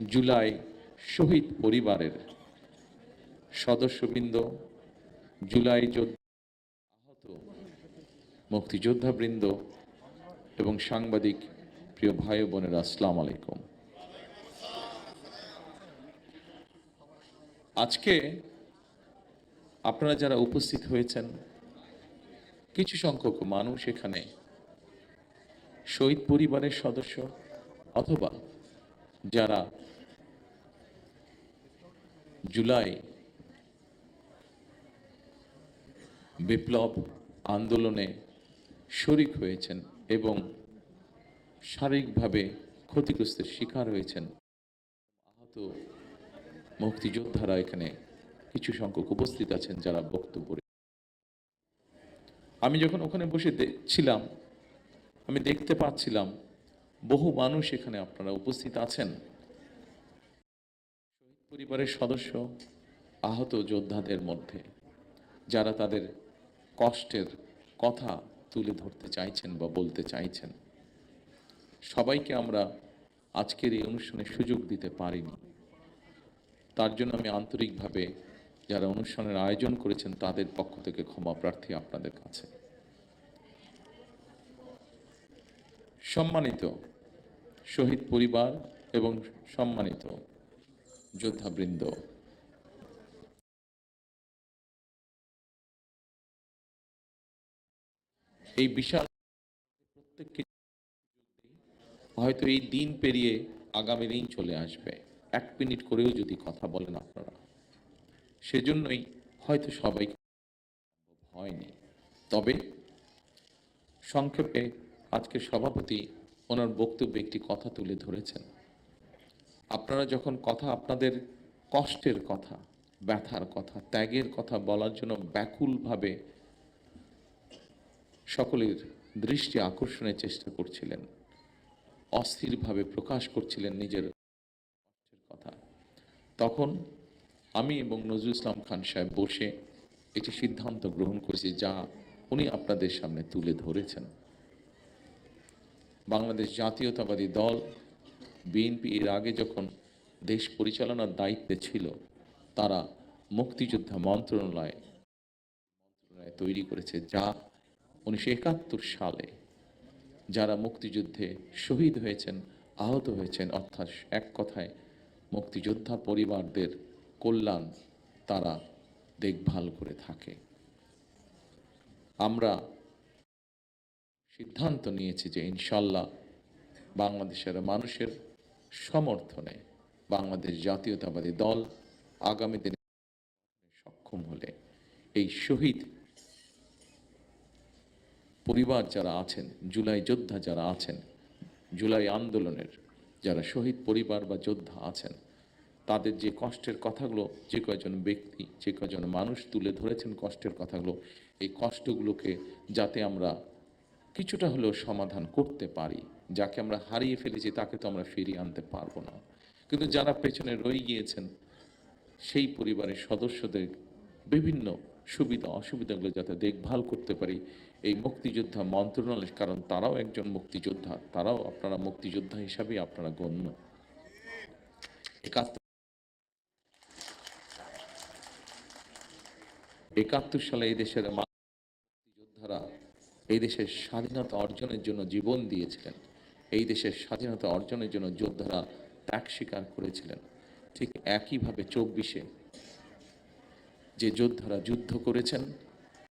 জুলাই শহীদ পরিবারের সদস্যবৃন্দ, জুলাই আহত মুক্তিযোদ্ধাবৃন্দ এবং সাংবাদিক প্রিয় ভাই ও বোনেরা, আসসালামু আলাইকুম। আজকে আপনারা যারা উপস্থিত হয়েছেন, কিছু সংখ্যক মানুষ এখানে শহীদ পরিবারের সদস্য অথবা যারা জুলাই বিপ্লব আন্দোলনে শরিক হয়েছেন এবং শারীরিকভাবে ক্ষতিগ্রস্তের শিকার হয়েছেন, আহত মুক্তিযোদ্ধারা এখানে কিছু সংখ্যক উপস্থিত আছেন যারা বক্তব্য। আমি যখন ওখানে বসে ছিলাম, আমি দেখতে পাচ্ছিলাম বহু মানুষ এখানে আপনারা উপস্থিত আছেন, শহীদ পরিবারের সদস্য, আহত যোদ্ধাদের মধ্যে যারা তাদের কষ্টের কথা তুলে ধরতে চাইছেন বা বলতে চাইছেন। সবাইকে আমরা আজকের এই অনুষ্ঠানে সুযোগ দিতে পারিনি, তার জন্য আমি আন্তরিকভাবে যারা অনুষ্ঠানের আয়োজন করেছেন তাদের পক্ষ থেকে ক্ষমা প্রার্থী আপনাদের কাছে। সম্মানিত শহীদ পরিবার এবং সম্মানিত যোদ্ধাবৃন্দ, এই বিশাল প্রত্যেককে হয়তো এই দিন পেরিয়ে আগামী দিন চলে আসবে, 1 মিনিট করেও যদি কথা বলেন আপনারা, সেজন্যই হয়তো সবাই হয়নি। তবে সংক্ষেপে আজকে সভাপতি ওনার বক্তব্যে একটি কথা তুলে ধরেছেন। আপনারা যখন কথা, আপনাদের কষ্টের কথা, ব্যথার কথা, ত্যাগের কথা বলার জন্য ব্যাকুলভাবে সকলের দৃষ্টি আকর্ষণের চেষ্টা করছিলেন, অস্থিরভাবে প্রকাশ করছিলেন নিজের কষ্টের কথা, তখন আমি এবং নজরুল ইসলাম খান সাহেব বসে একটি সিদ্ধান্ত গ্রহণ করেছি যা উনি আপনাদের সামনে তুলে ধরেছেন। বাংলাদেশ জাতীয়তাবাদী দল বিএনপি এর আগে যখন দেশ পরিচালনার দায়িত্বে ছিল, তারা মুক্তিযোদ্ধা মন্ত্রণালয় তৈরি করেছে, যা 1971 সালে যারা মুক্তিযুদ্ধে শহীদ হয়েছেন, আহত হয়েছেন, অর্থাৎ এক কথায় মুক্তিযোদ্ধা পরিবারদের কল্যাণ তারা দেখভাল করে থাকে। আমরা সিদ্ধান্ত নিয়েছি যে ইনশাল্লাহ বাংলাদেশের মানুষের সমর্থনে বাংলাদেশ জাতীয়তাবাদী দল আগামী দিনে সক্ষম হলে এই শহীদ পরিবার যারা আছেন, জুলাই যোদ্ধা যারা আছেন, জুলাই আন্দোলনের যারা শহীদ পরিবার বা যোদ্ধা আছেন, তাদের যে কষ্টের কথাগুলো যে কয়জন ব্যক্তি, যে কয়জন মানুষ তুলে ধরেছেন কষ্টের কথাগুলো, এই কষ্টগুলোকে যাতে আমরা কিছুটা হলেও সমাধান করতে পারি। যাকে আমরা হারিয়ে ফেলেছি তাকে তো আমরা ফিরিয়ে আনতে পারবো না, কিন্তু যারা পেছনে রয়ে গিয়েছেন সেই পরিবারের সদস্যদের বিভিন্ন সুবিধা অসুবিধাগুলো যাতে দেখভাল করতে পারি এই মুক্তিযোদ্ধা মন্ত্রণালয়, কারণ তারাও একজন মুক্তিযোদ্ধা, তারাও আপনারা মুক্তিযোদ্ধা হিসাবেই আপনারা গণ্য। 71 সালে এই দেশের মুক্তিযোদ্ধারা এই দেশের স্বাধীনতা অর্জনের জন্য জীবন দিয়েছিলেন, এই দেশের স্বাধীনতা অর্জনের জন্য যোদ্ধারা ত্যাগ স্বীকার করেছিলেন। ঠিক একইভাবে 24-এ যে যোদ্ধারা যুদ্ধ করেছেন,